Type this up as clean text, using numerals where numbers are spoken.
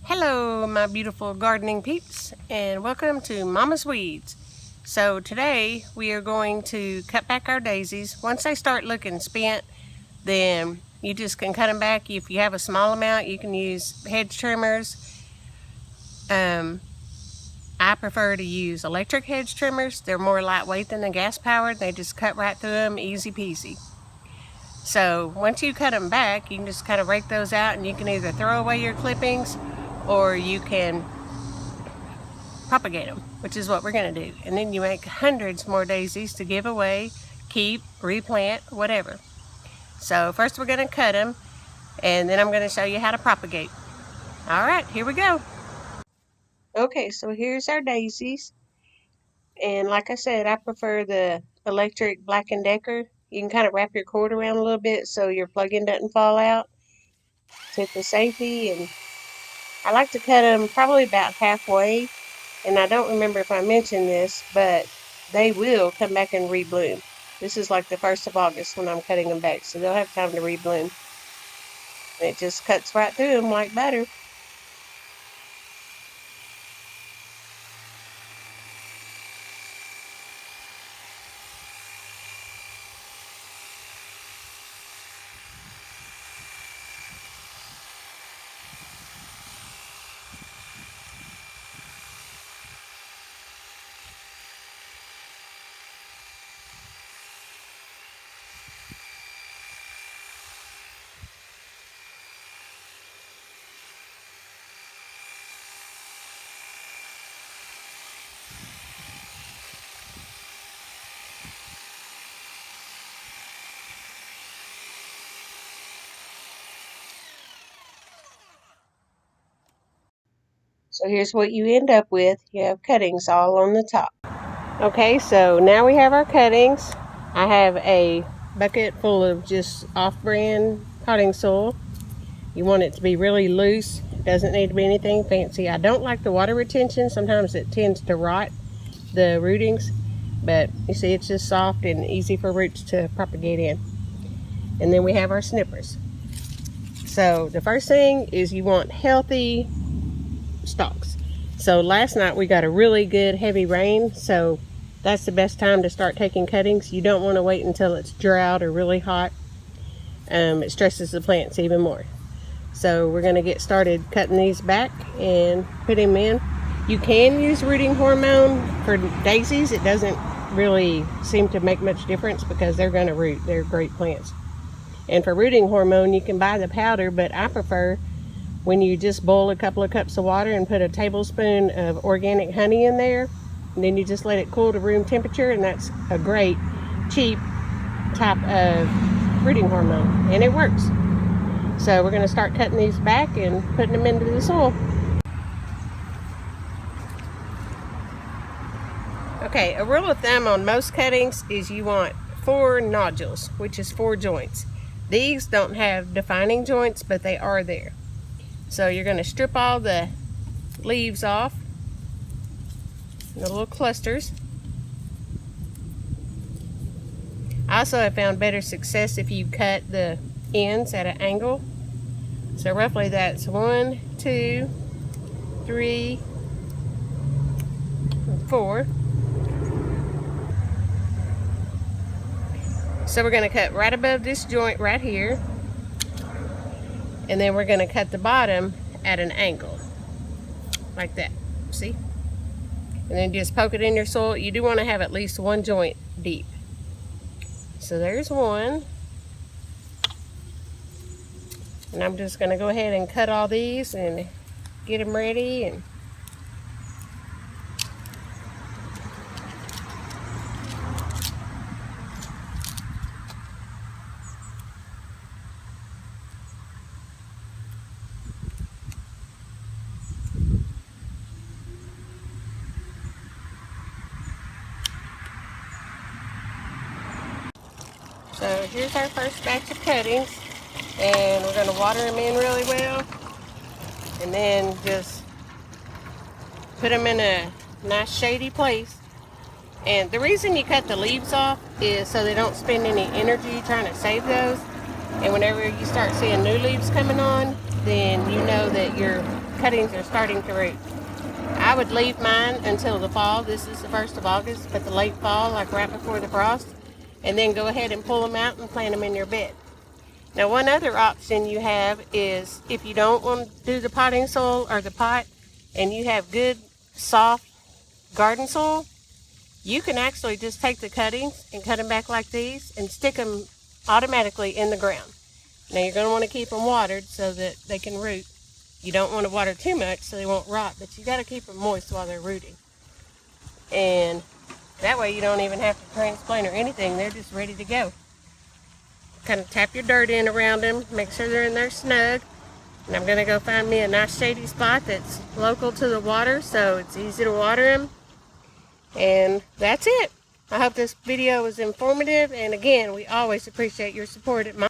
Hello my beautiful gardening peeps, and welcome to Mama's Weeds. So today we are going to cut back our daisies. Once they start looking spent, then you just can cut them back. If you have a small amount, you can use hedge trimmers. I prefer to use electric hedge trimmers. They're more lightweight than the gas powered. They just cut right through them, easy peasy. So once you cut them back, you can just kind of rake those out, and you can either throw away your clippings or you can propagate them, which is what we're going to do. And then you make hundreds more daisies to give away, keep, replant, whatever. So first we're going to cut them, and then I'm going to show you how to propagate. All right, here we go. Okay, so here's our daisies. And like I said, I prefer the electric Black & Decker. You can kind of wrap your cord around a little bit so your plug-in doesn't fall out. Took the safety, and I like to cut them probably about halfway. And I don't remember if I mentioned this, but they will come back and rebloom. This is like the 1st of August when I'm cutting them back, so they'll have time to rebloom. And it just cuts right through them like butter. So here's what you end up with. You have cuttings all on the top. Okay, so now we have our cuttings. I have a bucket full of just off-brand potting soil. You want it to be really loose. It doesn't need to be anything fancy. I don't like the water retention. Sometimes it tends to rot the rootings, but you see it's just soft and easy for roots to propagate in. And then we have our snippers. So the first thing is you want healthy stalks. So last night we got a really good heavy rain, so that's the best time to start taking cuttings. You don't want to wait until it's drought or really hot. It stresses the plants even more. So we're going to get started cutting these back and put them in. You can use rooting hormone for daisies. It doesn't really seem to make much difference because they're going to root. They're great plants. And for rooting hormone, you can buy the powder, but I prefer when you just boil a couple of cups of water and put a tablespoon of organic honey in there, and then you just let it cool to room temperature, and that's a great, cheap type of rooting hormone, and it works. So we're going to start cutting these back and putting them into the soil. Okay, a rule of thumb on most cuttings is you want 4 nodules, which is 4 joints. These don't have defining joints, but they are there. So you're going to strip all the leaves off, the little clusters. I also have found better success if you cut the ends at an angle. So roughly that's 1, 2, 3, 4. So we're going to cut right above this joint right here. And then we're going to cut the bottom at an angle, like that, see? And then just poke it in your soil. You do want to have at least 1 joint deep. So there's 1. And I'm just going to go ahead and cut all these and get them ready. And so here's our first batch of cuttings, and we're going to water them in really well, and then just put them in a nice shady place. And the reason you cut the leaves off is so they don't spend any energy trying to save those. And whenever you start seeing new leaves coming on, then you know that your cuttings are starting to root. I would leave mine until the fall. This is the 1st of August, but the late fall, like right before the frost, and then go ahead and pull them out and plant them in your bed. Now, one other option you have is if you don't want to do the potting soil or the pot, and you have good, soft garden soil, you can actually just take the cuttings and cut them back like these and stick them automatically in the ground. Now, you're going to want to keep them watered so that they can root. You don't want to water too much so they won't rot, but you got to keep them moist while they're rooting. And that way you don't even have to transplant or anything. They're just ready to go. Kind of tap your dirt in around them, make sure they're in there snug. And I'm going to go find me a nice shady spot that's local to the water so it's easy to water them. And that's it. I hope this video was informative. And again, we always appreciate your support at my